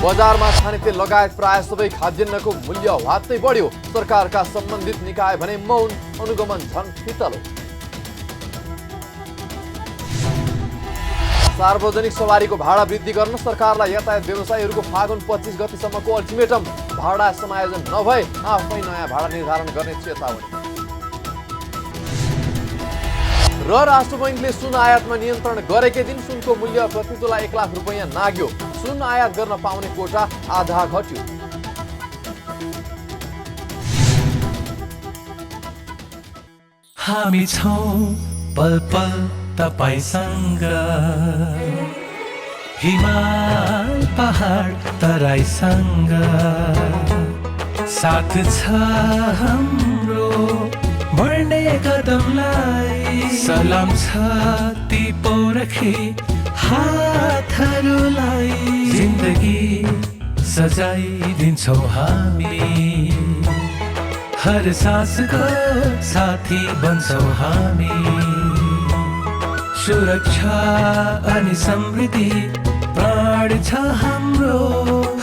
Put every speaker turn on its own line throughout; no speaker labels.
बजारमा खानेतेल लगायत प्राय सबै खाद्यान्नको मूल्य ह्वात्तै बढ्यो। सरकारका सम्बन्धित निकाय भने मौन, अनुगमन झन फितलो। सार्वजनिक सवारीको भाडा वृद्धि गर्न सरकारलाई यातायात व्यवसायीहरूको फागुन 25 गतिसम्मको अल्टिमेटम। भाडा समायोजन नभए आफै नयाँ भाडा निर्धारण गर्ने चेतावनी। र राष्ट्र बैङ्कले सुन आयातमा नियन्त्रण गरेकै दिन सुनको मूल्य प्रति तोला 1 लाख रुपैयाँ नाग्यो। सुन आयात गर्न पाउने कोटा आधा घट्यो।
हामी छौं पल पल तपाईसँग, हिमाल पहाड तराईसँग, साथ छ हाम्रो बढ्ने कदमलाई। सलाम छ ती पोरखी हातहरूलाई, जिन्दगी सजाइदिन्छौँ हामी, हर सासको साथी बन्छौँ हामी। सुरक्षा अनि समृद्धि प्राण छ हाम्रो,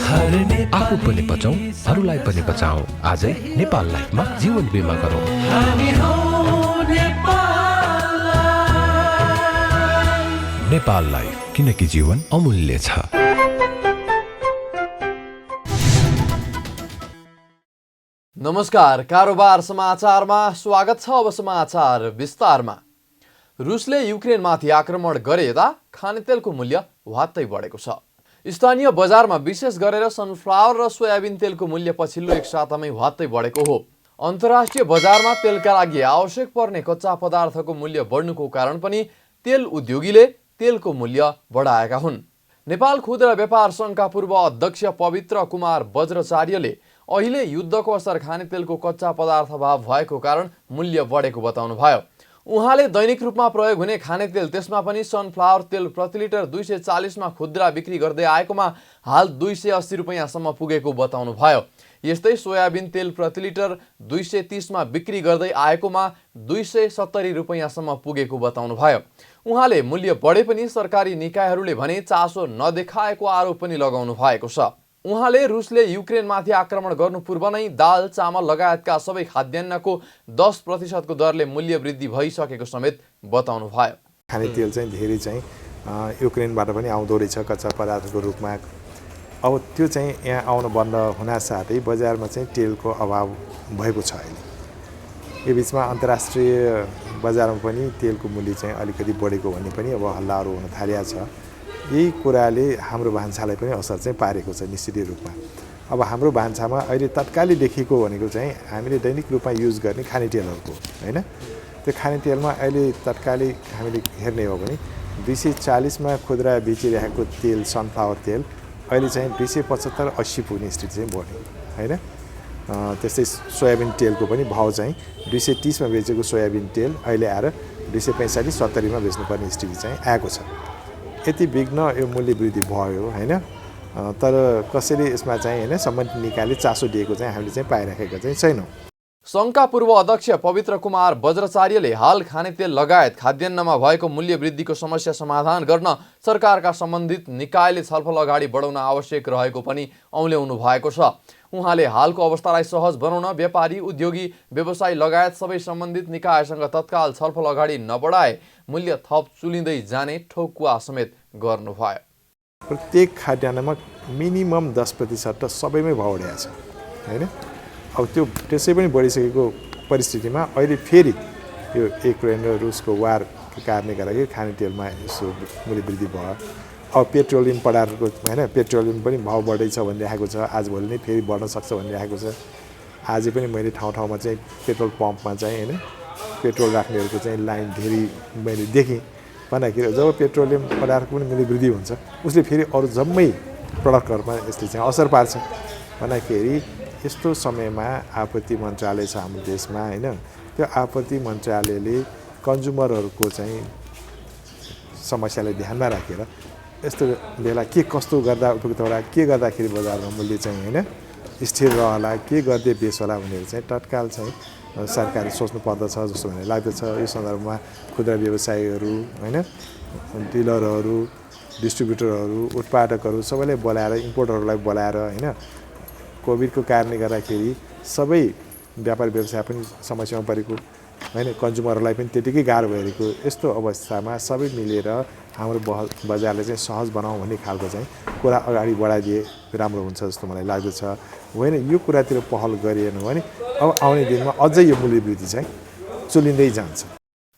हर
आफू पनि बचौं, अरूलाई पनि बचाऊ। आजै नेपाल लाइफमा जीवन बिमा गरौँ।
हामी हौ नेपाल लाइफ।
नेपाल लाइफ, किनकि जीवन अमूल्य छ।
नमस्कार, कारोबार समाचारमा स्वागत छ। अब समाचार विस्तारमा। रुसले युक्रेनमाथि आक्रमण गरे यता खानेतेलको मूल्य ह्वात्तै बढेको छ। स्थानीय बजारमा विशेष गरेर सनफ्लावर र सोयाबिन तेलको मूल्य पछिल्लो एक सातामै ह्वात्तै बढेको हो। अन्तर्राष्ट्रिय बजारमा तेलका लागि आवश्यक पर्ने कच्चा पदार्थको मूल्य बढ्नुको कारण पनि तेल उद्योगीले तेलको मूल्य बढाएका हुन्। नेपाल खुद्रा व्यापार सङ्घका पूर्व अध्यक्ष पवित्र कुमार वज्राचार्यले अहिले युद्धको असर खानेतेलको कच्चा पदार्थ अभाव भएको कारण मूल्य बढेको बताउनुभयो। उहाँले दैनिक रूपमा प्रयोग हुने खानेतेल, त्यसमा पनि सनफ्लावर तेल प्रति लिटर 240 मा खुद्रा बिक्री गर्दै आएकोमा हाल 280 रुपैयाँसम्म पुगेको बताउनुभयो। यस्तै सोयाबिन तेल प्रति लिटर 230 मा बिक्री गर्दै आएकोमा 270 रुपैयाँसम्म पुगेको बताउनुभयो। उहाँले मूल्य बढे पनि सरकारी निकायहरूले भने चासो नदेखाएको आरोप पनि लगाउनु भएको छ। उहाँले रुसले युक्रेनमाथि आक्रमण गर्नु पूर्व नै दाल, चामल लगायतका सबै खाद्यान्नको 10% को दरले मूल्य वृद्धि भइसकेको समेत बताउनु भयो।
खानेतेल चाहिँ धेरै चाहिँ युक्रेनबाट पनि आउँदो रहेछ कच्चा पदार्थको रूपमा। अब त्यो चाहिँ यहाँ आउन बन्द हुनासाथै बजारमा चाहिँ तेलको अभाव भएको छ। अहिले यो बिचमा अन्तर्राष्ट्रिय बजारमा पनि तेलको मूल्य चाहिँ अलिकति बढेको भन्ने पनि अब हल्लाहरू हुन थालेको छ। यही कुराले हाम्रो भान्सालाई पनि असर चाहिँ पारेको छ निश्चित रूपमा। अब हाम्रो भान्सामा अहिले तत्कालै देखिएको भनेको चाहिँ हामीले दैनिक रूपमा युज गर्ने खानेतेलहरूको हैन। त्यो खानेतेलमा अहिले तत्कालै हामीले हेर्ने हो भने 240 मा खुद्रा बेचिरहेको तेल, सनफ्लावर तेल अहिले चाहिँ 275-80 पुग्ने स्थिति चाहिँ बढ्यो हैन। त्यस्तै सोयाबिन तेलको पनि भाउ चाहिँ 230 मा बेचेको सोयाबिन तेल अहिले आएर 265-70 मा बेच्नुपर्ने स्थिति चाहिँ आएको छ। यति विघ्न यो मूल्य वृद्धि भयो हैन। तर कसैले यसमा चाहिँ हैन सम्बन्धित निकायले चासो दिएको चाहिँ हामीले चाहिँ पाइराखेका चाहिँ छैनौँ।
सङ्घका पूर्व अध्यक्ष पवित्र कुमार वज्राचार्यले हाल खानेतेल लगायत खाद्यान्नमा भएको मूल्य वृद्धिको समस्या समाधान गर्न सरकारका सम्बन्धित निकायले छलफल अगाडि बढाउन आवश्यक रहेको पनि औल्याउनु भएको छ। उहाँले हालको अवस्थालाई सहज बनाउन व्यापारी, उद्योगी, व्यवसायी लगायत सबै सम्बन्धित निकायसँग तत्काल छलफल अगाडि नबढाए मूल्य थप चुलिँदै जाने ठोकुवा समेत गर्नुभयो।
प्रत्येक खाद्यान्नमा मिनिमम 10% त सबैमै भाउ बढेको छ हैन। अब त्यो त्यसै पनि बढिसकेको परिस्थितिमा अहिले फेरि यो युक्रेन र रुसको वारको कारणले गर्दाखेरि खानेतेलमा यसो मूल्य वृद्धि भयो। अब पेट्रोलियम पदार्थको हैन, पेट्रोलियम पनि भाउ बढ्दैछ भनिरहेको छ। आजभोलि नै फेरि बढ्न सक्छ भनिरहेको छ। आज पनि मैले ठाउँ-ठाउँमा चाहिँ पेट्रोल पम्पमा चाहिँ हैन पेट्रोल राख्नेहरूको चाहिँ लाइन धेरै मैले देखेँ। भन्दाखेरि जब पेट्रोलियम पदार्थको पनि मूल्य वृद्धि हुन्छ उसले फेरि अरू जम्मै प्रडक्टहरूमा यसले चाहिँ असर पार्छ। भन्दाखेरि यस्तो समयमा आपूर्ति मन्त्रालय छ हाम्रो देशमा हैन। त्यो आपूर्ति मन्त्रालयले कन्ज्युमरहरूको चाहिँ समस्यालाई ध्यानमा राखेर यस्तो बेला के कस्तो गर्दा उपयुक्त होला, के गर्दाखेरि बजारमा मूल्य चाहिँ हैन स्थिर रहला, के गर्दै बेस होला भनेर चाहिँ तत्काल चाहिँ सरकारले सोच्नु पर्दछ जस्तो भनेर लाग्दछ। यो सन्दर्भमा खुद्रा व्यवसायीहरू हैन, डिलरहरू डिस्ट्रिब्युटरहरू उत्पादकहरू सबैलाई बोलाएर इम्पोर्टरहरूलाई बोलाएर होइन कोभिडको कारणले गर्दाखेरि सबै व्यापार व्यवसाय पनि समस्यामा परेको होइन कन्ज्युमरहरूलाई पनि त्यतिकै गाह्रो भइरहेको यस्तो अवस्थामा सबै मिलेर हाम्रो बजारलाई चाहिँ सहज बनाऊ भन्ने खालको चाहिँ कुरा अगाडि बढाइदिए राम्रो हुन्छ जस्तो मलाई लाग्दछ होइन यो कुरातिर पहल गरिएन भने अब आउने दिनमा अझै यो मूल्यवृद्धि चाहिँ चुलिँदै जान्छ।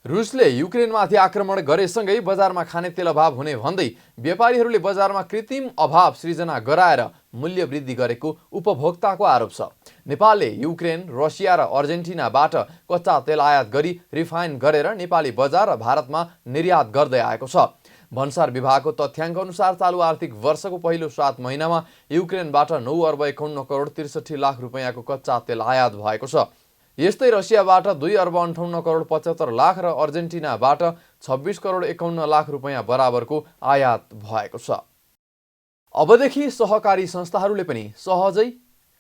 रुसले युक्रेनमाथि आक्रमण गरेसँगै बजारमा खाने तेल अभाव हुने भन्दै व्यापारीहरूले बजारमा कृत्रिम अभाव सृजना गराएर मूल्य वृद्धि गरेको उपभोक्ताको आरोप छ। नेपालले युक्रेन, रसिया र अर्जेन्टिनाबाट कच्चा तेल आयात गरी रिफाइन गरेर नेपाली बजार र भारतमा निर्यात गर्दै आएको छ। भन्सार विभागको तथ्याङ्क अनुसार चालु आर्थिक वर्षको पहिलो 7 महिनामा युक्रेनबाट 9 अर्ब 51 करोड 63 लाख रुपैयाँको कच्चा तेल आयात भएको छ। यस्तै रसियाबाट 2 अर्ब 58 करोड 75 लाख र अर्जेन्टिनाबाट 26 करोड 51 लाख रुपैयाँ बराबरको आयात भएको छ। अबदेखि सहकारी संस्थाहरूले पनि सहजै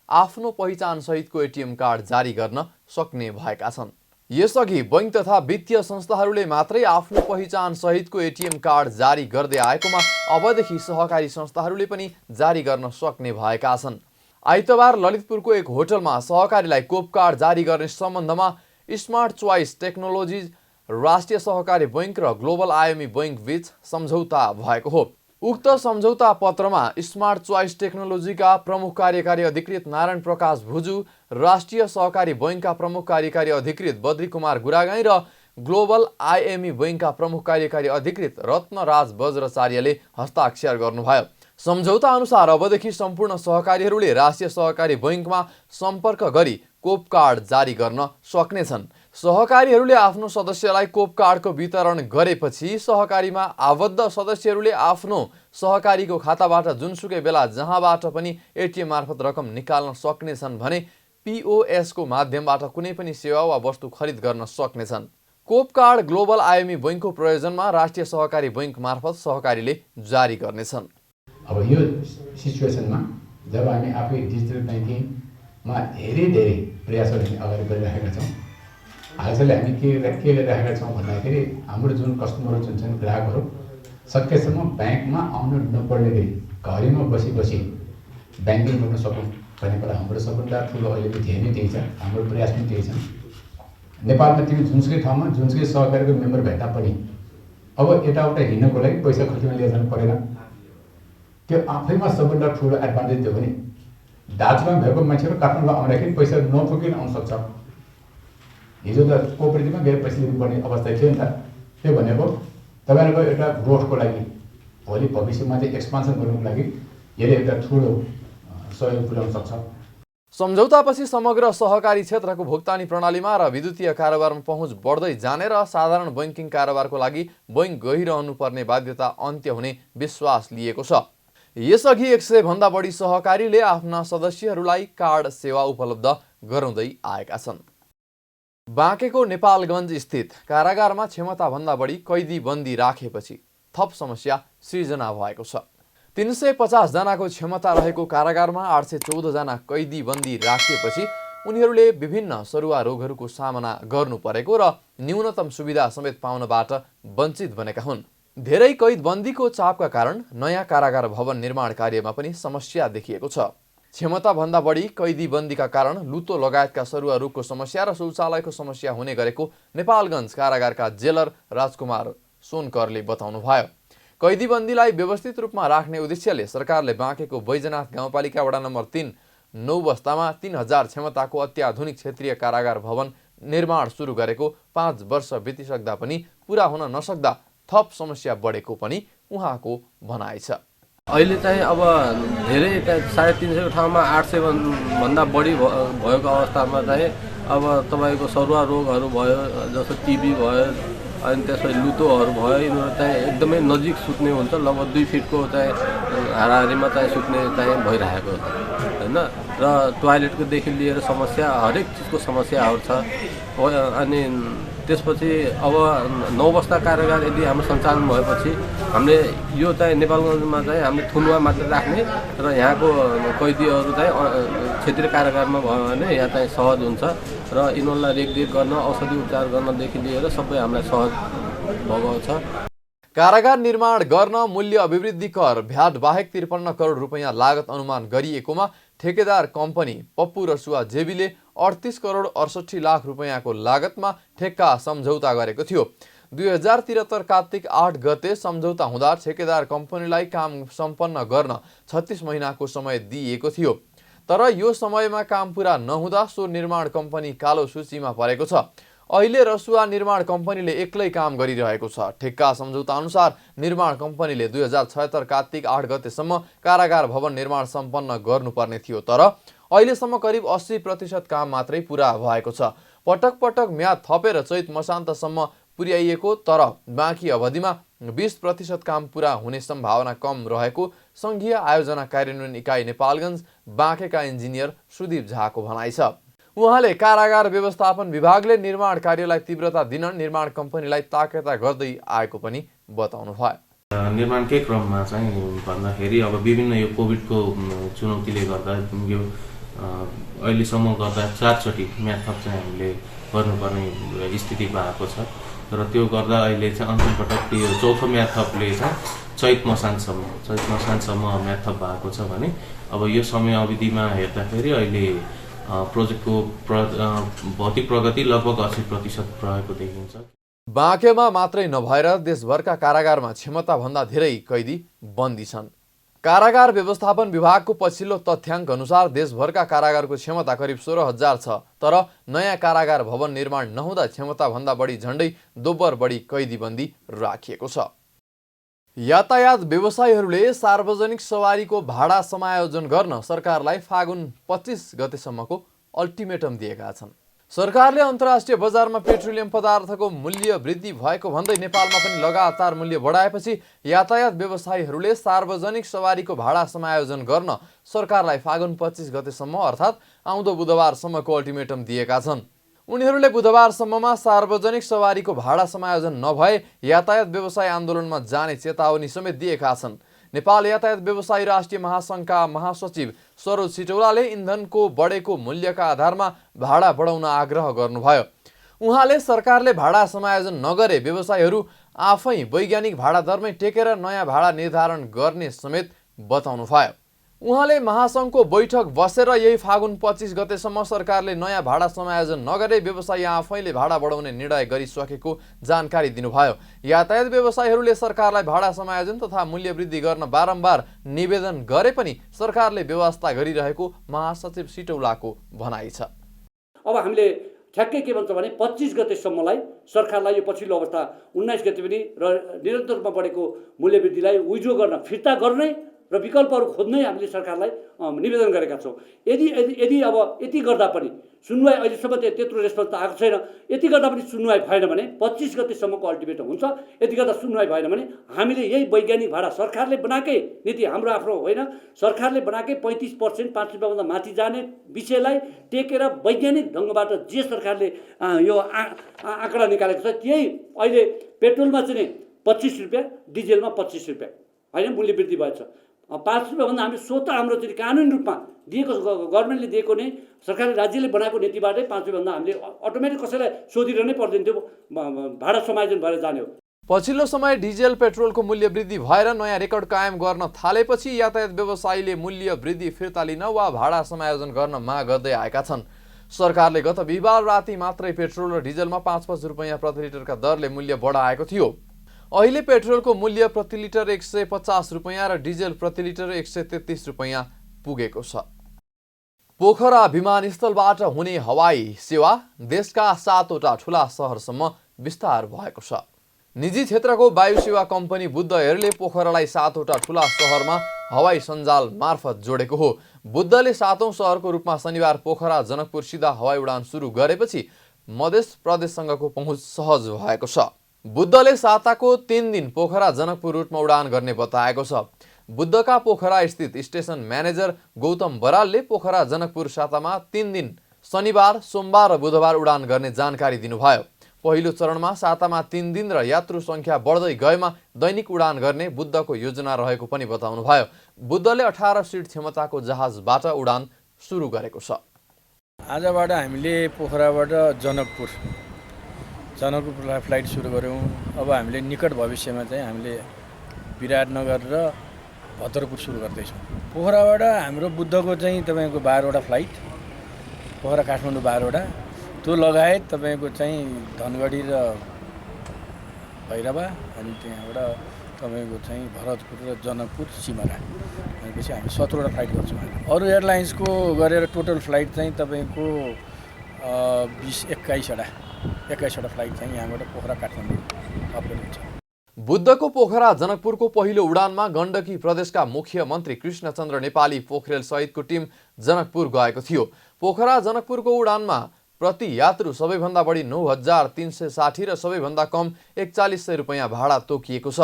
आफ्नो पहिचान सहितको एटिएम कार्ड जारी गर्न सक्ने भएका छन्। यसअघि बैंक तथा वित्तीय संस्थाहरूले मात्रै आफ्नो पहिचान सहितको एटिएम कार्ड जारी गर्दै आएकोमा अबदेखि सहकारी संस्थाहरूले पनि जारी गर्न सक्ने भएका छन्। आइतबार ललितपुरको एक होटलमा सहकारीलाई कोप कार्ड जारी गर्ने सम्बन्धमा स्मार्ट चोइस टेक्नोलोजिज, राष्ट्रिय सहकारी बैंक र ग्लोबल आइएमई बैंक बीच सम्झौता भएको हो। उक्त सम्झौता पत्रमा स्मार्ट चोइस टेक्नोलोजीका प्रमुख कार्यकारी अधिकृत नारायण प्रकाश भुजू, राष्ट्रिय सहकारी बैंकका प्रमुख कार्यकारी अधिकृत बद्री कुमार गुरागाई र ग्लोबल आइएमई बैंकका प्रमुख कार्यकारी अधिकृत रत्नराज वज्राचार्यले हस्ताक्षर गर्नुभयो। सम्झौता अनुसार अबदेखि सम्पूर्ण सहकारीहरूले राष्ट्रिय सहकारी बैंकमा सम्पर्क गरी कोप कार्ड जारी गर्न सक्नेछन्। सहकारीहरूले आफ्नो सदस्यलाई कोप कार्डको वितरण गरेपछि सहकारीमा आबद्ध सदस्यहरूले आफ्नो सहकारीको खाताबाट जुनसुकै बेला जहाँबाट पनि एटिएम मार्फत रकम निकाल्न सक्नेछन् भने पिओएसको माध्यमबाट कुनै पनि सेवा वा वस्तु खरिद गर्न सक्नेछन्। कोप कार्ड ग्लोबल आइएमई बैंकको प्रयोजनमा राष्ट्रिय सहकारी बैंक मार्फत सहकारीले जारी गर्नेछन्।
अब यो सिचुएसनमा जब हामी आफै डिजिटल ब्याङ्किङमा धेरै प्रयासहरू हामी अगाडि बढिरहेका छौँ। हालसालै हामी के गरिरहेका छौँ भन्दाखेरि हाम्रो जुन कस्टमर जुन छन् ग्राहकहरू सकेसम्म ब्याङ्कमा आउनु नपर्ने गरी घरैमा बसी ब्याङ्किङ गर्न सकौँ भन्ने कुरा हाम्रो सबभन्दा ठुलो अहिले ध्येय नै त्यही छ, हाम्रो प्रयास पनि त्यही छ। नेपालमा तिमी जुनसुकै ठाउँमा जुनसुकै सहकारीको मेम्बर भेट्दा पनि अब यताउता हिँड्नको लागि पैसा खर्चमा लिएर जानु परेन। त्यो आफैमा सबभन्दा ठुलो एडभान्टेज दियो भने दार्जिलिङ भएको मान्छेहरू काठमाडौँ आउँदाखेरि पैसा नपुगिन आउन सक्छ। हिजो त कोअपरेटिभमा गएर पैसा लिनुपर्ने अवस्था थियो नि त। त्यो भनेको तपाईँहरूको एउटा ग्रोथको लागि भोलि भविष्यमा चाहिँ एक्सपान्सन गर्नुको लागि यसले एउटा ठुलो सहयोग पुर्याउन सक्छ।
सम्झौतापछि समग्र सहकारी क्षेत्रको भुक्तानी प्रणालीमा र विद्युतीय कारोबारमा पहुँच बढ्दै जाने र साधारण बैंकिङ कारोबारको लागि बैंक गइरहनुपर्ने बाध्यता अन्त्य हुने विश्वास लिएको छ। यसअघि 100 भन्दा बढी सहकारीले आफ्ना सदस्यहरूलाई कार्ड सेवा उपलब्ध गराउँदै आएका छन्। बाँकेको नेपालगञ्ज स्थित कारागारमा क्षमताभन्दा बढी कैदी बन्दी राखेपछि थप समस्या सृजना भएको छ। 350 जनाको क्षमता रहेको कारागारमा 814 जना कैदी बन्दी राखिएपछि उनीहरूले विभिन्न सरुवा रोगहरूको सामना गर्नु परेको र न्यूनतम सुविधा समेत पाउनबाट वञ्चित बनेका हुन्। धेरै कैदबन्दीको चापका कारण नयाँ कारागार भवन निर्माण कार्यमा पनि समस्या देखिएको छ। क्षमताभन्दा बढी कैदी बन्दीका कारण लुतो लगायतका सरुवा रोगको समस्या र शौचालयको समस्या हुने गरेको नेपालगञ्ज कारागारका जेलर राजकुमार सोनकरले बताउनुभयो। कैदीबन्दीलाई व्यवस्थित रूपमा राख्ने उद्देश्यले सरकारले बाँकेको बैजनाथ गाउँपालिका वडा नम्बर 3 नौबस्तामा 3000 क्षमताको अत्याधुनिक क्षेत्रीय कारागार भवन निर्माण सुरु गरेको 5 वर्ष बितिसक्दा पनि पुरा हुन नसक्दा थप समस्या बढेको पनि उहाँको भनाइ छ।
अहिले चाहिँ अब धेरै 350 ठाउँमा 800 भन्दा बढी भएको अवस्थामा चाहिँ अब तपाईँको सरुवा रोगहरू भयो, जस्तो टिबी भयो, अनि त्यसपछि लुतोहरू भयो। यिनीहरू चाहिँ एकदमै नजिक सुत्ने हुन्छ, लगभग 2 फिटको चाहिँ हाराहारीमा चाहिँ सुत्ने चाहिँ भइरहेको होइन। र टोयलेटकोदेखि लिएर समस्या हरेक चिजको समस्याहरू छ। अनि त्यसपछि अब 9 बस्ता कारागार यदि हाम्रो सञ्चालन भएपछि हामीले यो चाहिँ नेपालगञ्जमा चाहिँ हामीले थुनुवा मात्र राख्ने र यहाँको कैदीहरू चाहिँ क्षेत्रीय कारागारमा भयो भने यहाँ चाहिँ सहज हुन्छ र यिनीहरूलाई रेखदेख गर्न, औषधि उपचार गर्नदेखि लिएर सबै हामीलाई सहज भएको छ।
कारागार निर्माण गर्न मूल्य अभिवृद्धि कर भ्याट बाहेक 53 करोड रुपैयाँ लागत अनुमान गरिएकोमा ठेकेदार कम्पनी पप्पू रसुवा जेबीले 38 करोड 68 लाख रुपैयाँको लागतमा ठेक्का सम्झौता गरेको थियो। 2073 कार्तिक 8 गते सम्झौता हुँदा ठेकेदार कम्पनीलाई काम सम्पन्न गर्न 36 महिनाको समय दिइएको थियो। तर यो समयमा काम पूरा नहुँदा सो निर्माण कम्पनी कालो सूचीमा परेको छ। अहिले रसुवा निर्माण कम्पनीले एक्लै काम गरिरहेको छ। ठेक्का सम्झौता अनुसार निर्माण कम्पनीले 2076 कार्तिक 8 गतेसम्म कारागार भवन निर्माण सम्पन्न गर्नुपर्ने थियो, तर अहिलेसम्म करिब 80% काम मात्रै पूरा भएको छ। पटक पटक म्याद थपेर चैत मसान्तसम्म पुर्याइएको, तर बाँकी अवधिमा 20% काम पूरा हुने सम्भावना कम रहेको संघीय आयोजना कार्यान्वयन इकाइ नेपालगञ्ज बाँकेका इन्जिनियर सुदीप झाको भनाइ छ। उहाँले कारागार व्यवस्थापन विभागले निर्माण कार्यलाई तीव्रता दिन निर्माण कम्पनीलाई ताकेता गर्दै आएको पनि बताउनु भयो।
निर्माणकै क्रममा चाहिँ भन्दाखेरि अब विभिन्न यो कोभिडको चुनौतीले गर्दा यो अहिलेसम्म गर्दा 4 चोटि म्याद थप चाहिँ हामीले गर्नुपर्ने स्थिति भएको छ र त्यो गर्दा अहिले चाहिँ अन्तिम पटक यो चौथो म्याद थपले चाहिँ चैत मसान्तसम्म म्याद थप भएको छ भने अब यो समय अवधिमा हेर्दाखेरि अहिले प्रोजेक्टको भौतिक प्रगति लगभग 80% रहेको देखिन्छ।
बाँकेमा मात्रै नभएर देशभरका कारागारमा क्षमताभन्दा धेरै कैदी बन्दी छन्। कारागार व्यवस्थापन विभागको पछिल्लो तथ्याङ्क अनुसार देशभरका कारागारको क्षमता करिब 16,000 छ, तर नयाँ कारागार भवन निर्माण नहुँदा क्षमताभन्दा बढी झण्डै दोब्बर बढी कैदी बन्दी राखिएको छ। यातायात व्यवसायीहरूले सार्वजनिक सवारीको भाडा समायोजन गर्न सरकारलाई फागुन 25 गतेसम्मको अल्टिमेटम दिएका छन्। सरकारले अन्तर्राष्ट्रिय बजारमा पेट्रोलियम पदार्थको मूल्य वृद्धि भएको भन्दै नेपालमा पनि लगातार मूल्य बढाएपछि यातायात व्यवसायीहरूले सार्वजनिक सवारीको भाडा समायोजन गर्न सरकारलाई फागुन 25 गतेसम्म अर्थात् आउँदो बुधबारसम्मको अल्टिमेटम दिएका छन्। उनीहरूले बुधबारसम्ममा सार्वजनिक सवारीको भाडा समायोजन नभए यातायात व्यवसाय आन्दोलनमा जाने चेतावनी समेत दिएका छन्। नेपाल यातायात व्यवसायी राष्ट्रिय महासङ्घका महासचिव सरोज सिटौलाले इन्धनको बढेको मूल्यका आधारमा भाडा बढाउन आग्रह गर्नुभयो। उहाँले सरकारले भाडा समायोजन नगरे व्यवसायीहरू आफै वैज्ञानिक भाडा दरमै टेकेर नयाँ भाडा निर्धारण गर्ने समेत बताउनुभयो। उहाँले महासङ्घको बैठक बसेर यही फागुन 25 गतेसम्म सरकारले नयाँ भाडा समायोजन नगरे व्यवसायी आफैले भाडा बढाउने निर्णय गरिसकेको जानकारी दिनुभयो। यातायात व्यवसायीहरूले सरकारलाई भाडा समायोजन तथा मूल्य वृद्धि गर्न बारम्बार निवेदन गरे पनि सरकारले व्यवस्था गरिरहेको महासचिव सिटौलाको भनाइ छ।
अब हामीले ठ्याक्कै के भन्छ भने 25 गतेसम्मलाई सरकारलाई यो पछिल्लो अवस्था 19 गते पनि र निरन्तर रूपमा बढेको मूल्य वृद्धिलाई विड्रो गर्न फिर्ता गर्ने र विकल्पहरू खोज्नै हामीले सरकारलाई निवेदन गरेका छौँ। यदि अब यति गर्दा पनि सुनवाई अहिलेसम्म त्यत्रो रेस्पोन्स त आएको छैन, यति गर्दा पनि सुनवाई भएन भने 25 गतेसम्मको अल्टिमेटम हुन्छ। यति गर्दा सुनवाई भएन भने हामीले यही वैज्ञानिक भाडा सरकारले बनाएकै नीति, हाम्रो आफ्नो होइन, सरकारले बनाएकै 35% 5 रुपियाँभन्दा माथि जाने विषयलाई टेकेर वैज्ञानिक ढङ्गबाट जे सरकारले यो आँकडा निकालेको छ त्यही अहिले पेट्रोलमा चाहिँ 25 रुपियाँ, डिजेलमा 25 रुपियाँ होइन मूल्य वृद्धि भएछ। 5 रुपियाँभन्दा हामी स्वतः हाम्रो चाहिँ कानुनी रूपमा दिएको गभर्मेन्टले दिएको नै सरकारले राज्यले बनाएको नीतिबाटै 5 रुपियाँभन्दा हामीले अटोमेटिक कसैलाई सोधिरहनै पर्दैन थियो, भाडा समायोजन भएर जाने हो।
पछिल्लो समय डिजेल पेट्रोलको मूल्य वृद्धि भएर नयाँ रेकर्ड कायम गर्न थालेपछि यातायात व्यवसायीले मूल्य वृद्धि फिर्ता लिन वा भाडा समायोजन गर्न माग गर्दै आएका छन्। सरकारले गत बिहिबार राति मात्रै पेट्रोल र डिजेलमा 5-5 रुपियाँ प्रति लिटरका दरले मूल्य बढाएको थियो। अहिले पेट्रोलको मूल्य प्रति लिटर 150 रुपियाँ र डिजेल प्रति लिटर 133 रुपियाँ पुगेको छ। पोखरा विमानस्थलबाट हुने हवाई सेवा देशका 7वटा ठुला सहरसम्म विस्तार भएको छ। निजी क्षेत्रको वायु सेवा कम्पनी बुद्ध एयरले पोखरालाई 7वटा ठुला सहरमा हवाई सञ्जाल मार्फत जोडेको हो। बुद्धले 7औं सहरको रूपमा शनिबार पोखरा जनकपुर सिधा हवाई उडान सुरु गरेपछि मध्य प्रदेशसँगको पहुँच सहज भएको छ। बुद्धले साताको 3 दिन पोखरा जनकपुर रुटमा उडान गर्ने बताएको छ। बुद्धका पोखरा स्थित स्टेसन म्यानेजर गौतम बरालले पोखरा जनकपुर सातामा 3 दिन शनिबार, सोमबार र बुधबार उडान गर्ने जानकारी दिनुभयो। पहिलो चरणमा सातामा 3 दिन र यात्रु सङ्ख्या बढ्दै गएमा दैनिक उडान गर्ने बुद्धको योजना रहेको पनि बताउनुभयो। बुद्धले 18 सिट क्षमताको जहाजबाट उडान सुरु गरेको छ।
आजबाट हामीले पोखराबाट जनकपुर फ्लाइट सुरु गऱ्यौँ। अब हामीले निकट भविष्यमा चाहिँ हामीले विराटनगर र भद्रपुर सुरु गर्दैछौँ। पोखराबाट हाम्रो बुद्धको चाहिँ तपाईँको 12वटा फ्लाइट, पोखरा काठमाडौँ 12वटा, त्यो लगायत तपाईँको चाहिँ धनगढी र भैरवा, अनि त्यहाँबाट तपाईँको चाहिँ भरतपुर र जनकपुर सिमरा, भनेपछि हामी 17वटा फ्लाइट गर्छौँ। अरू एयरलाइन्सको गरेर टोटल फ्लाइट चाहिँ तपाईँको 21-22वटा फ्लाइट चाहिँ यहाँबाट पोखरा काठमाडौँ अप्रेट हुन्छ।
बुद्धको पोखरा जनकपुरको पहिलो उडानमा गण्डकी प्रदेशका मुख्यमन्त्री कृष्णचन्द्र नेपाली पोखरेल सहितको टिम जनकपुर गएको थियो। पोखरा जनकपुरको उडानमा प्रति यात्रु सबैभन्दा बढी 9,360 र सबैभन्दा कम 4100 रुपैयाँ भाडा तोकिएको छ।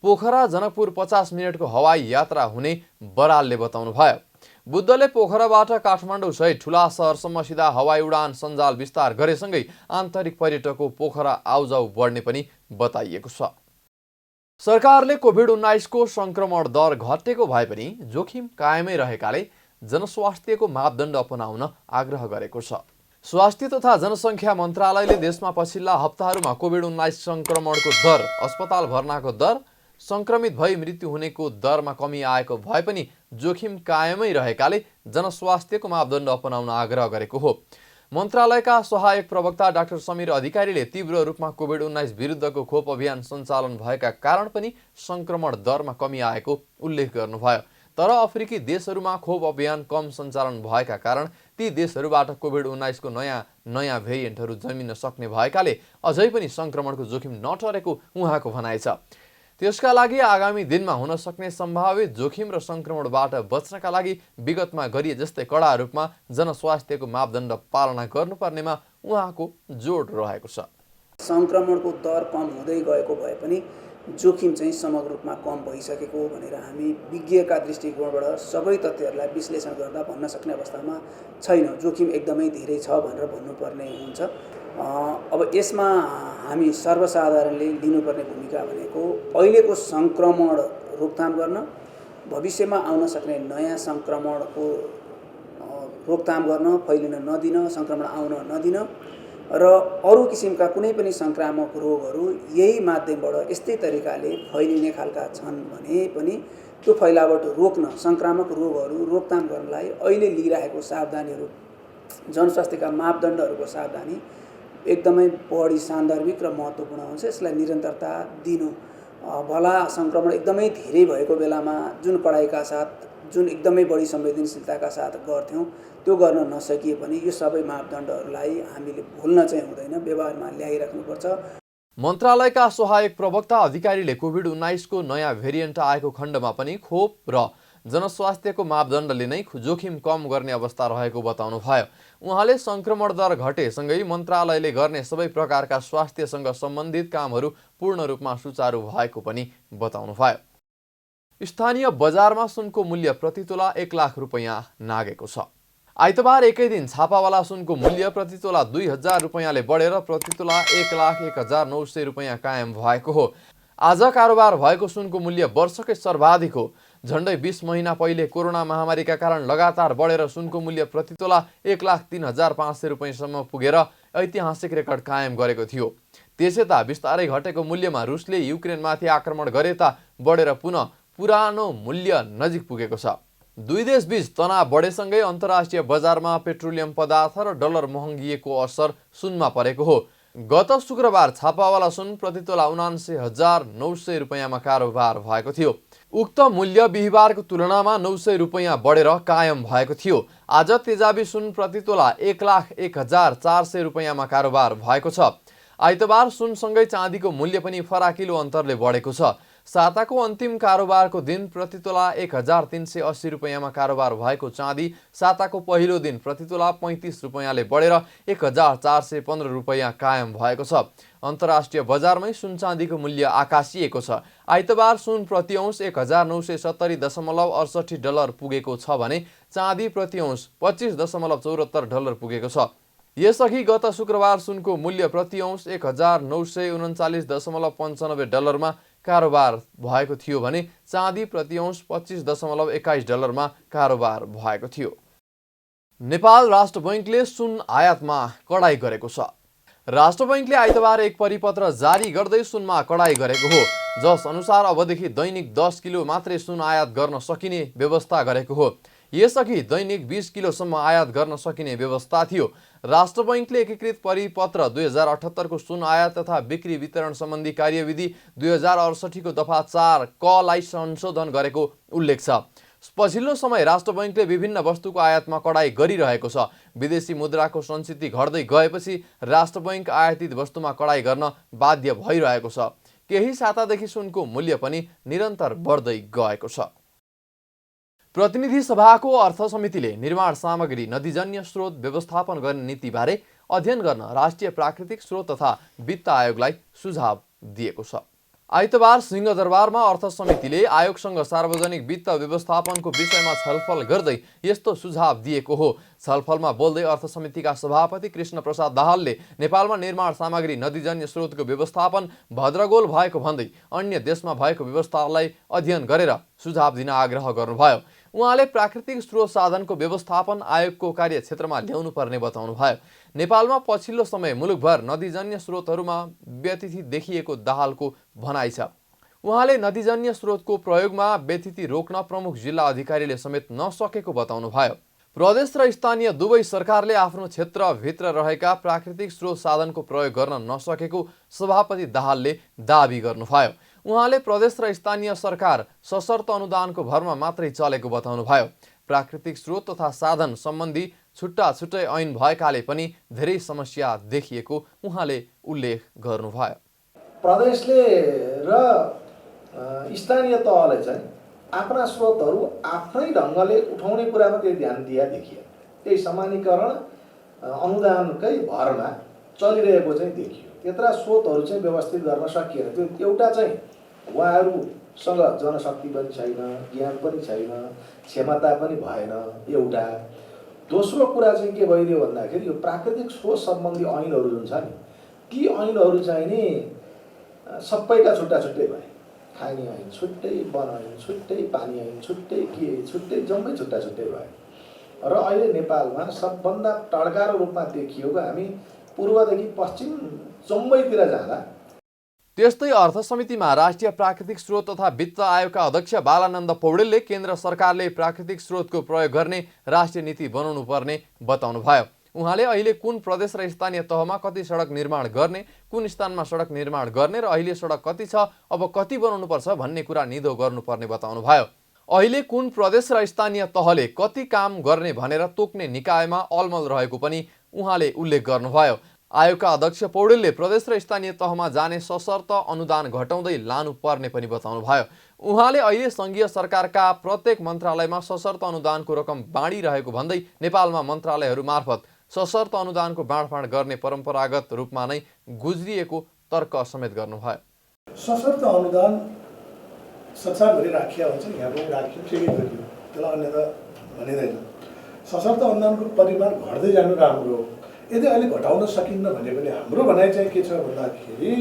पोखरा जनकपुर 50 मिनटको हवाई यात्रा हुने बरालले बताउनु भयो। बुद्धले पोखराबाट काठमाडौँ सहित ठुला सहरसम्म सिधा हवाई उडान सञ्जाल विस्तार गरेसँगै आन्तरिक पर्यटकको पोखरा आउजाउ बढ्ने पनि बताइएको छ। सरकारले कोभिड-19 को संक्रमण दर घटेको भए पनि जोखिम कायमै रहेकाले जनस्वास्थ्यको मापदण्ड अपनाउन आग्रह गरेको छ। स्वास्थ्य तथा जनसङ्ख्या मन्त्रालयले देशमा पछिल्ला हप्ताहरूमा कोभिड-19 संक्रमणको दर, अस्पताल भर्नाको दर, संक्रमित भई मृत्यु हुनेको दरमा कमी आएको भए पनि जोखिम कायमै रहेकाले जनस्वास्थ्यको मापदण्ड अपनाउन आग्रह गरेको हो। मन्त्रालयका सहायक प्रवक्ता डाक्टर समीर अधिकारीले तीव्र रूपमा कोभिड-19 विरुद्धको खोप अभियान सञ्चालन भएका कारण पनि संक्रमण दरमा कमी आएको उल्लेख गर्नुभयो। तर अफ्रिकी देशहरूमा खोप अभियान कम सञ्चालन भएका कारण ती देशहरूबाट कोभिड-19 को नयाँ भेरिएन्टहरू जन्मिन सक्ने भएकाले अझै पनि संक्रमणको जोखिम नटरेको उहाँको भनाइ छ। त्यसका लागि आगामी दिनमा हुन सक्ने सम्भावित जोखिम र संक्रमणबाट बच्नका लागि विगतमा गरिए जस्तै कडा रूपमा जनस्वास्थ्यको मापदण्ड पालना गर्नुपर्नेमा उहाँको जोड रहेको छ।
संक्रमणको दर कम हुँदै गएको भए पनि जोखिम चाहिँ समग्र रूपमा कम भइसकेको हो भनेर हामी विज्ञका दृष्टिकोणबाट सबै तथ्यहरूलाई विश्लेषण गर्दा भन्न सक्ने अवस्थामा छैन। जोखिम एकदमै धेरै छ भनेर भन्नुपर्ने हुन्छ। अब यसमा हामी सर्वसाधारणले लिनुपर्ने भूमिका भनेको अहिलेको संक्रमण रोकथाम गर्न, भविष्यमा आउन सक्ने नयाँ संक्रमणको रोकथाम गर्न, फैलिन नदिन, संक्रमण आउन नदिन र अरू किसिमका कुनै पनि संक्रामक रोगहरू यही माध्यमबाट यस्तै तरिकाले फैलिने खालका छन् भने पनि त्यो फैलावट रोक्न, संक्रामक रोगहरू रोकथाम गर्नलाई अहिले लिइरहेको सावधानीहरू, जनस्वास्थ्यका मापदण्डहरूको सावधानी एकदमै बढी सान्दर्भिक र महत्त्वपूर्ण हुन्छ। यसलाई निरन्तरता दिनु, भला संक्रमण एकदमै धेरै भएको बेलामा जुन कडाइका साथ, जुन एकदमै बढी संवेदनशीलताका साथ गर्थ्यौँ त्यो गर्न नसकिए पनि यो सबै मापदण्डहरूलाई हामीले भुल्न चाहिँ हुँदैन, व्यवहारमा ल्याइराख्नुपर्छ।
मन्त्रालयका सहायक प्रवक्ता अधिकारीले कोभिड-19 को नयाँ भेरिएन्ट आएको खण्डमा पनि खोप र जनस्वास्थ्यको मापदण्डले नै जोखिम कम गर्ने अवस्था रहेको बताउनु भयो। उहाँले संक्रमण दर घटेसँगै मन्त्रालयले गर्ने सबै प्रकारका स्वास्थ्यसँग सम्बन्धित कामहरू पूर्ण रूपमा सुचारू भएको पनि बताउनु भयो। स्थानीय बजारमा सुनको मूल्य प्रतितोला 1 लाख रुपैयाँ नागेको छ। आइतबार एकै दिन छापावाला सुनको मूल्य प्रतितोला 2000 रुपैयाँले बढेर प्रतितोला 1,01,900 रुपैयाँ कायम भएको हो। आज कारोबार भएको सुनको मूल्य वर्षकै सर्वाधिक हो। झण्डै 20 महिना पहिले कोरोना महामारीका कारण लगातार बढेर सुनको मूल्य प्रतितोला 1,03,500 रुपैयाँसम्म पुगेर ऐतिहासिक रेकर्ड कायम गरेको थियो। त्यसैता बिस्तारै घटेको मूल्यमा रुसले युक्रेनमाथि आक्रमण गरेता बढेर पुनः पुरानो मूल्य नजिक पुगेको छ। दुई देशबीच तनाव बढेसँगै अन्तर्राष्ट्रिय बजारमा पेट्रोलियम पदार्थ र डलर महँगिएको असर सुनमा परेको हो। गत शुक्रबार छापावाला सुन प्रतितोला 79,900 रुपैयाँमा कारोबार भएको थियो। उक्त मूल्य बिहिबारको तुलनामा 900 रुपैयाँ बढेर कायम भएको थियो। आज तेजाबी सुन प्रतितोला 1,01,400 रुपैयाँमा कारोबार भएको छ। आइतबार सुनसँगै चाँदीको मूल्य पनि फराकिलो अन्तरले बढेको छ। साताको अन्तिम कारोबारको दिन प्रतितोला 1,380 रुपैयाँमा कारोबार भएको चाँदी साताको पहिलो दिन प्रतितोला 35 रुपैयाँले बढेर 1,415 रुपैयाँ कायम भएको छ। अन्तर्राष्ट्रिय बजारमै सुन चाँदीको मूल्य आकाशिएको छ। आइतबार सुन प्रति औंस 1,970.68 डलर पुगेको छ भने चाँदी प्रति औंस 25.74 डलर पुगेको छ। यसअघि गत शुक्रबार सुनको मूल्य प्रति औंस 1,939.95 डलरमा कारोबार भएको थियो भने चाँदी प्रति औंस 25.21 डलरमा कारोबार भएको थियो। नेपाल राष्ट्र बैंकले सुन आयातमा कडाई गरेको छ। राष्ट्र बैंकले आइतबार एक परिपत्र जारी गर्दै सुनमा कडाई गरेको हो, जस अनुसार अबदेखि दैनिक 10 किलो मात्रै सुन आयात गर्न सकिने व्यवस्था गरेको हो। यसअघि दैनिक 20 किलोसम्म आयात गर्न सकिने व्यवस्था थियो। राष्ट्र बैंकले एकीकृत परिपत्र 2078 को सुन आयात तथा बिक्री वितरण सम्बन्धी कार्यविधि 2068 को दफा 4 क लाई संशोधन गरेको उल्लेख छ। पछिल्लो समय राष्ट्र बैंकले विभिन्न वस्तुको आयातमा कडाई गरिरहेको छ। विदेशी मुद्राको संचिति घट्दै गएपछि राष्ट्र बैंक आयातित वस्तुमा कडाई गर्न बाध्य भइरहेको छ। केही सातादेखि सुनको मूल्य पनि निरन्तर बढ्दै गएको छ। प्रतिनिधि सभाको अर्थ समितिले निर्माण सामग्री नदीजन्य स्रोत व्यवस्थापन गर्ने नीतिबारे अध्ययन गर्न राष्ट्रिय प्राकृतिक स्रोत तथा वित्त आयोगलाई सुझाव दिएको छ। आइतबार सिंहदरबारमा अर्थ समितिले आयोगसँग सार्वजनिक वित्त व्यवस्थापनको विषयमा छलफल गर्दै यस्तो सुझाव दिएको हो। छलफलमा बोल्दै अर्थ समितिका सभापति कृष्ण प्रसाद दाहालले नेपालमा निर्माण सामग्री नदीजन्य स्रोतको व्यवस्थापन भद्रगोल भएको भन्दै अन्य देशमा भएको व्यवस्थालाई अध्ययन गरेर सुझाव दिन आग्रह गर्नुभयो। उहाँले प्राकृतिक स्रोत साधनको व्यवस्थापन आयोगको कार्यक्षेत्रमा ल्याउनु पर्ने बताउनुभयो। नेपालमा पछिल्लो समय मुलुकभर नदीजन्य स्रोतहरूमा व्यतिथि देखिएको दाहालको भनाइ छ। उहाँले नदीजन्य स्रोतको प्रयोगमा व्यतिथि रोक्न प्रमुख जिल्ला अधिकारीले समेत नसकेको बताउनुभयो। प्रदेश र स्थानीय दुवै सरकारले आफ्नो क्षेत्रभित्र रहेका प्राकृतिक स्रोत साधनको प्रयोग गर्न नसकेको सभापति दाहालले दाबी गर्नुभयो। उहाँले प्रदेश र स्थानीय सरकार सशर्त अनुदानको भरमा मात्रै चलेको बताउनुभयो। प्राकृतिक स्रोत तथा साधन सम्बन्धी छुट्टा छुट्टै ऐन भएकाले पनि धेरै समस्या देखिएको उहाँले उल्लेख गर्नुभयो।
प्रदेशले र स्थानीय तहले चाहिँ आफ्ना स्रोतहरू आफ्नै ढङ्गले उठाउने कुरामा केही ध्यान दिया देखियो। त्यही समानीकरण अनुदानकै भरमा चलिरहेको चाहिँ देखियो। त्यत्रा स्रोतहरू चाहिँ व्यवस्थित गर्न सकिएन। त्यो एउटा चाहिँ उहाँहरूसँग जनशक्ति पनि छैन, ज्ञान पनि छैन, क्षमता पनि भएन एउटा। दोस्रो कुरा चाहिँ के भइदियो भन्दाखेरि यो प्राकृतिक स्रोत सम्बन्धी ऐनहरू जुन छ नि, ती ऐनहरू चाहिँ नि सबैका छुट्टा छुट्टै भए। खाने ऐन छुट्टै, वन ऐन छुट्टै, पानी ऐन छुट्टै, के छुट्टै, जम्मै छुट्टा छुट्टै भए। र अहिले नेपालमा सबभन्दा टड्कारो रूपमा देखिएको हामी पूर्वदेखि पश्चिम जम्मैतिर जाँदा।
त्यस्तै अर्थ समितिमा राष्ट्रिय प्राकृतिक स्रोत तथा वित्त आयोगका अध्यक्ष बालानन्द पौडेलले केन्द्र सरकारले प्राकृतिक स्रोतको प्रयोग गर्ने राष्ट्रिय नीति बनाउनु पर्ने बताउनुभयो। उहाँले अहिले कुन प्रदेश र स्थानीय तहमा कति सडक निर्माण गर्ने, कुन स्थानमा सडक निर्माण गर्ने र अहिले सडक कति छ, अब कति बनाउनुपर्छ भन्ने कुरा निधो गर्नुपर्ने बताउनुभयो। अहिले कुन प्रदेश र स्थानीय तहले कति काम गर्ने भनेर तोक्ने निकायमा अलमल रहेको पनि उहाँले उल्लेख गर्नुभयो। आयोगका अध्यक्ष पौडेलले प्रदेश र स्थानीय तहमा जाने सशर्त अनुदान घटाउँदै लानुपर्ने पनि बताउनुभयो। उहाँले अहिले सङ्घीय सरकारका प्रत्येक मन्त्रालयमा सशर्त अनुदानको रकम बाँडिरहेको भन्दै नेपालमा मन्त्रालयहरू मार्फत सशर्त अनुदानको बाँडफाँड गर्ने परम्परागत रूपमा नै गुज्रिएको तर्क समेत गर्नुभयो।
सशर्त अनुदान संसारभरि राखिया हुन्छ, यहाँ पनि राखियो, ठिकै गरियो, त्यसलाई अन्यथा भनिँदैन। सशर्त अनुदानको परिमाण घट्दै जानु राम्रो हो। यदि अहिले घटाउन सकिन्न भने पनि हाम्रो भनाइ चाहिँ के छ भन्दाखेरि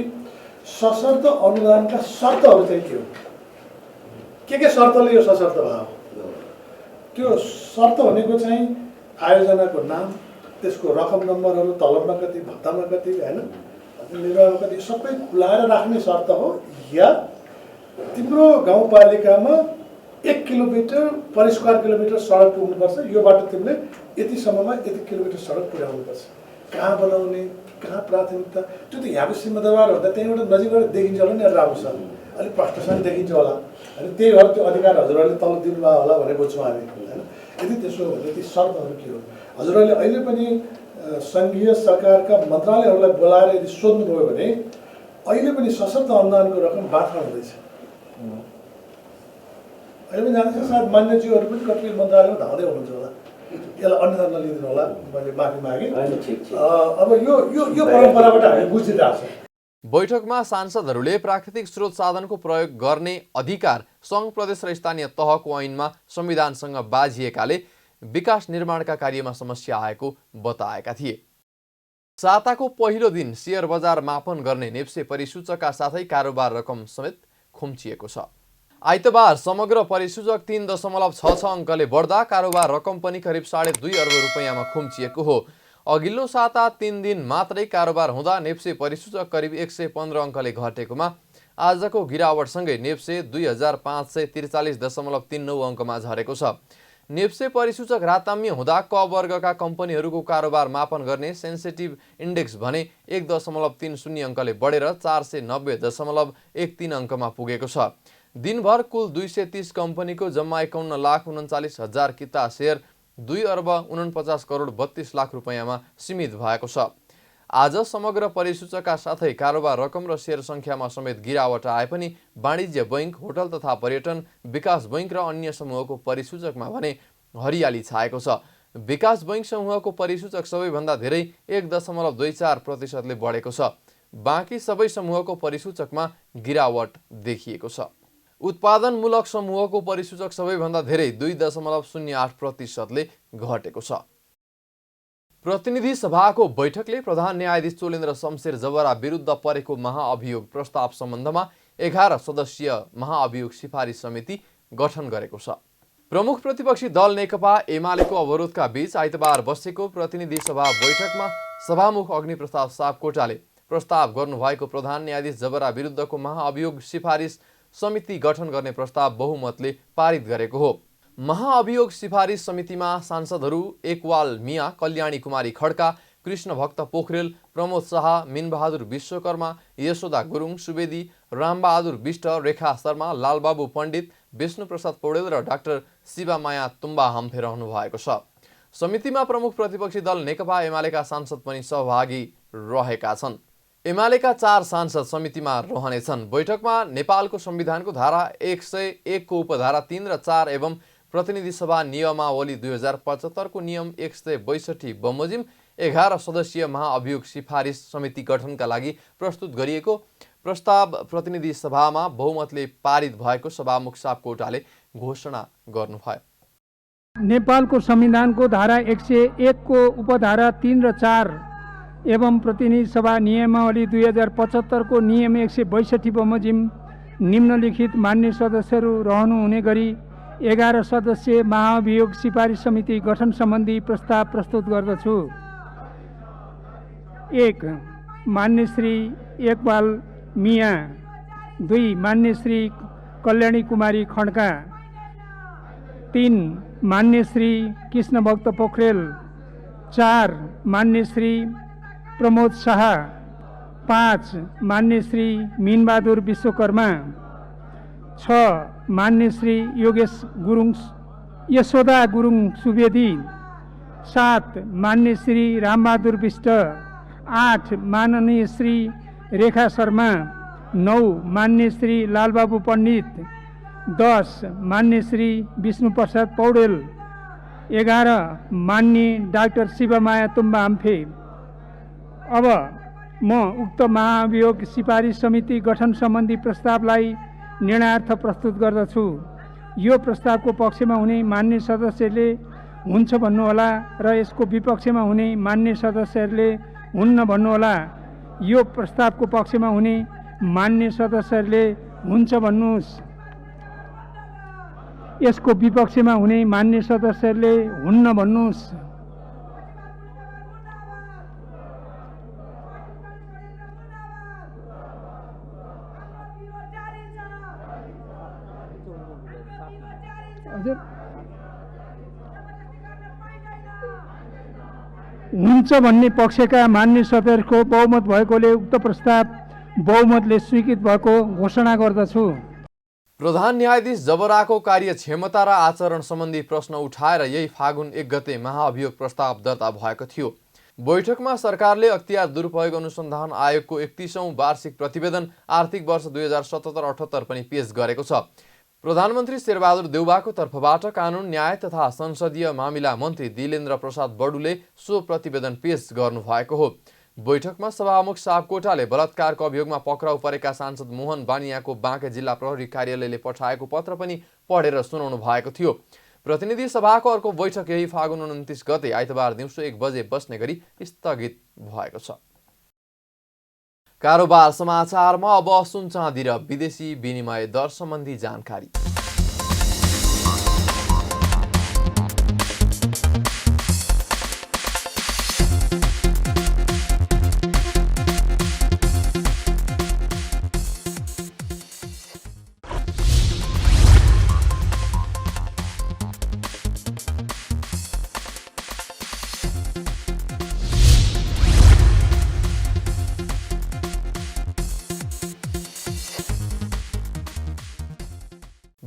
सशर्त अनुदानका शर्तहरू चाहिँ के हो, के शर्तले यो सशर्त भयो। त्यो शर्त भनेको चाहिँ आयोजनाको नाम, त्यसको रकम नम्बरहरू, तलबमा कति, भत्तामा कति, होइन, निर्वाहमा कति, सबै खुलाएर राख्ने शर्त हो। या तिम्रो गाउँपालिकामा 1 किलोमिटर पर स्क्वायर किलोमिटर सडक पुग्नुपर्छ, यो बाटो तिमीले यति सम्ममा यति किलोमिटर सडक पुर्याउनुपर्छ। कहाँ बनाउने, कहाँ प्राथमिकता, त्यो त यहाँको सिंहदरबार भन्दा त्यहीँबाट नजिकबाट देखिन्छ होला नि, राम्रोसँग अलिक प्रष्टसँग देखिन्छ होला। अनि त्यही भएर त्यो अधिकार हजुरहरूले तल दिनुभयो होला भनेर बुझ्छौँ हामी, होइन। यदि त्यसो हो भने ती शर्तहरू के हो, हजुरहरूले अहिले पनि सङ्घीय सरकारका मन्त्रालयहरूलाई बोलाएर यदि सोध्नुभयो भने अहिले पनि सशर्त अनुदानको रकम बाँडफाँड हुँदैछ। अहिले पनि जाँदैछ, सायद मान्यज्यूहरू पनि कतिपय मन्त्रालयमा धाउँदै हुनुहुन्छ होला, यसलाई अन्यथा नलिदिनु होला, मैले माफी मागेँ। अब यो परम्पराबाट हामी बुझिरहेको छ।
बैठकमा सांसदहरूले प्राकृतिक स्रोत साधनको प्रयोग गर्ने अधिकार सङ्घ, प्रदेश र स्थानीय तहको ऐनमा संविधानसँग बाझिएकाले विकास निर्माणका कार्यमा समस्या आएको बताएका थिए। साताको पहिलो दिन शेयर बजार मापन गर्ने नेप्से परिसूचकका साथै कारोबार रकम समेत खुम्चिएको छ। आइतबार समग्र परिसूचक 3.66 अङ्कले बढ्दा कारोबार रकम पनि करिब 2.5 अर्ब रुपैयाँमा खुम्चिएको हो। अघिल्लो साता 3 दिन मात्रै कारोबार हुँदा नेप्से परिसूचक करिब 115 अङ्कले घटेकोमा आजको गिरावटसँगै नेप्से 2543.39 अङ्कमा झरेको छ। नेप्से परिसूचक राताम्य हुँदा क वर्गका कम्पनीहरूको कारोबार मापन गर्ने सेन्सिटिभ इन्डेक्स भने 1.30 अङ्कले बढेर 490.13 अङ्कमा पुगेको छ। दिनभर कुल 230 कम्पनीको जम्मा 51,39,000 किता सेयर 2,49,42,32,00,000 रुपैयाँमा सीमित भएको छ। आज समग्र परिसूचकका साथै कारोबार रकम र सेयर सङ्ख्यामा समेत गिरावट आए पनि वाणिज्य बैङ्क, होटल तथा पर्यटन, विकास बैङ्क र अन्य समूहको परिसूचकमा भने हरियाली छाएको छ। विकास बैङ्क समूहको परिसूचक सबैभन्दा धेरै 1.24% बढेको छ। बाँकी सबै समूहको परिसूचकमा गिरावट देखिएको छ। उत्पादनमूलक समूहको परिसूचक सबैभन्दा धेरै 2.08% घटेको छ। प्रतिनिधि सभाको बैठकले प्रधान न्यायाधीश चोलेन्द्र शमशेर जबरा विरुद्ध परेको महाअभियोग प्रस्ताव सम्बन्धमा 11 सदस्यीय महाअभियोग सिफारिस समिति गठन गरेको छ। प्रमुख प्रतिपक्षी दल नेकपा एमालेको अवरोधका बीच आइतबार बसेको प्रतिनिधि सभा बैठकमा सभामुख अग्निप्रसाद सापकोटाले प्रस्ताव गर्नुभएको प्रधान न्यायाधीश जबरा विरुद्धको महाअभियोग सिफारिस समिति गठन गर्ने प्रस्ताव बहुमतले पारित गरेको हो। महाअभियोग सिफारिस समितिमा सांसदहरू एकवाल मिया, कल्याणी कुमारी खड्का, कृष्ण भक्त पोखरेल, प्रमोद शाह, मिनबहादुर विश्वकर्मा, यशोदा गुरुङ सुवेदी, रामबहादुर विष्ट, रेखा शर्मा, लालबाबु पण्डित, विष्णुप्रसाद पौडेल र डाक्टर शिवामाया तुम्बा हम्फे रहनु भएको छ। समितिमा प्रमुख प्रतिपक्षी दल नेकपा एमालेका सांसद पनि सहभागी रहेका छन्। एमालेका 4 सांसद समितिमा रहनेछन्। बैठकमा नेपालको संविधानको धारा 101 को उपधारा 3 र 4 एवं प्रतिनिधि सभा नियमावली 2075 को नियम 162 बमोजिम 11 सदस्यीय महाअभियोग सिफारिस समिति गठनका लागि प्रस्तुत गरिएको प्रस्ताव प्रतिनिधि सभामा बहुमतले पारित भएको सभामुख सापकोटाले घोषणा गर्नुभयो।
नेपालको संविधानको धारा 101 को उपधारा 3 र 4 एवं प्रतिनिधि सभा नियमावली 2075 को नियम 162 बमोजिम निम्नलिखित मान्य सदस्यहरू रहनुहुने गरी 11 सदस्यीय महाअभियोग सिफारिस समिति गठन सम्बन्धी प्रस्ताव प्रस्तुत गर्दछु। 1. मान्य श्री एकवाल मिया। 2. मान्य श्री कल्याणी कुमारी खड्का। 3. मान्य श्री कृष्ण भक्त पोखरेल। 4. मान्य श्री प्रमोद शाह। 5. मान्य श्री मिनबहादुर विश्वकर्मा। 6. मान्य श्री योगेश गुरुङ यशोदा गुरुङ सुवेदी। 7. मान्य श्री रामबहादुर विष्ट। 8. माननीय श्री रेखा शर्मा। 9. मान्य श्री लालबाबु पण्डित। 10. मान्य श्री विष्णुप्रसाद पौडेल। 11. मान्य डाक्टर शिवमाया तुम्बा हम्फे। अब म उक्त महाअभियोग सिफारिस समिति गठन सम्बन्धी प्रस्तावलाई निर्णयार्थ प्रस्तुत गर्दछु। यो प्रस्तावको पक्षमा हुने मान्य सदस्यहरूले हुन्छ भन्नुहोला र यसको विपक्षमा हुने मान्य सदस्यहरूले हुन्न भन्नुहोला। यो प्रस्तावको पक्षमा हुने मान्य सदस्यहरूले हुन्छ भन्नुहोस्। यसको विपक्षमा हुने मान्य सदस्यहरूले हुन्न भन्नुहोस्। हुन्छ भन्ने पक्षका मान्य सदस्यको बहुमत भएकोले उक्त प्रस्ताव बहुमतले स्वीकृत भएको घोषणा गर्दछु।
प्रधान न्यायाधीश जबराको कार्यक्षमता र आचरण सम्बन्धी प्रश्न उठाएर यही फागुन 1 गते महाअभियोग प्रस्ताव दर्ता भएको थियो। बैठकमा सरकारले अख्तियार दुरुपयोग अनुसन्धान आयोगको 31औं वार्षिक प्रतिवेदन आर्थिक वर्ष 2077-78 पनि पेश गरेको छ। प्रधानमन्त्री शेरबहादुर देउवाको तर्फबाट कानुन न्याय तथा संसदीय मामिला मन्त्री दिलेन्द्र प्रसाद बडुले सो प्रतिवेदन पेश गर्नुभएको हो। बैठकमा सभामुख सापकोटाले बलात्कारको अभियोगमा पक्राउ परेका सांसद मोहन बानियाको बाँके जिल्ला प्रहरी कार्यालयले पठाएको पत्र पनि पढेर सुनाउनु भएको थियो। प्रतिनिधि सभाको अर्को बैठक यही फागुन 29 गते आइतबार दिउँसो 1 बजे बस्ने गरी स्थगित भएको छ। कारोबार समाचारमा अब सुन चाँदी र विदेशी विनिमय दर सम्बन्धी जानकारी।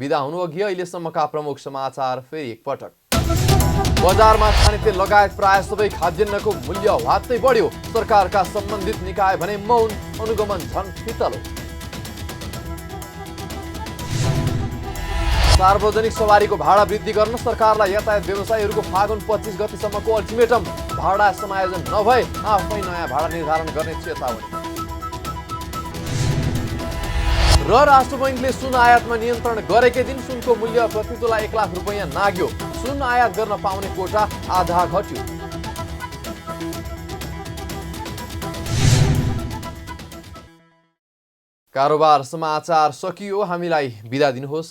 बिदा हुनु अघि अहिलेसम्मका प्रमुख समाचार फेरि एकपटक। बजारमा खानेतेल लगायत प्राय सबै खाद्यान्नको मूल्य ह्वात्तै बढ्यो। सरकारका सम्बन्धित निकाय भने मौन, अनुगमन झन फितलो। सार्वजनिक सवारीको भाडा वृद्धि गर्न सरकारलाई यातायात व्यवसायीहरूको फागुन 25 गतिसम्मको अल्टिमेटम। भाडा समायोजन नभए आफै नयाँ भाडा निर्धारण गर्ने चेतावनी। र राष्ट्र बैङ्कले सुन आयातमा नियन्त्रण गरेकै दिन सुनको मूल्य प्रति तोला 1 लाख रुपैयाँ नाग्यो। सुन आयात गर्न पाउने कोटा आधा घट्यो। कारोबार समाचार सकियो। हामीलाई बिदा दिनुहोस्।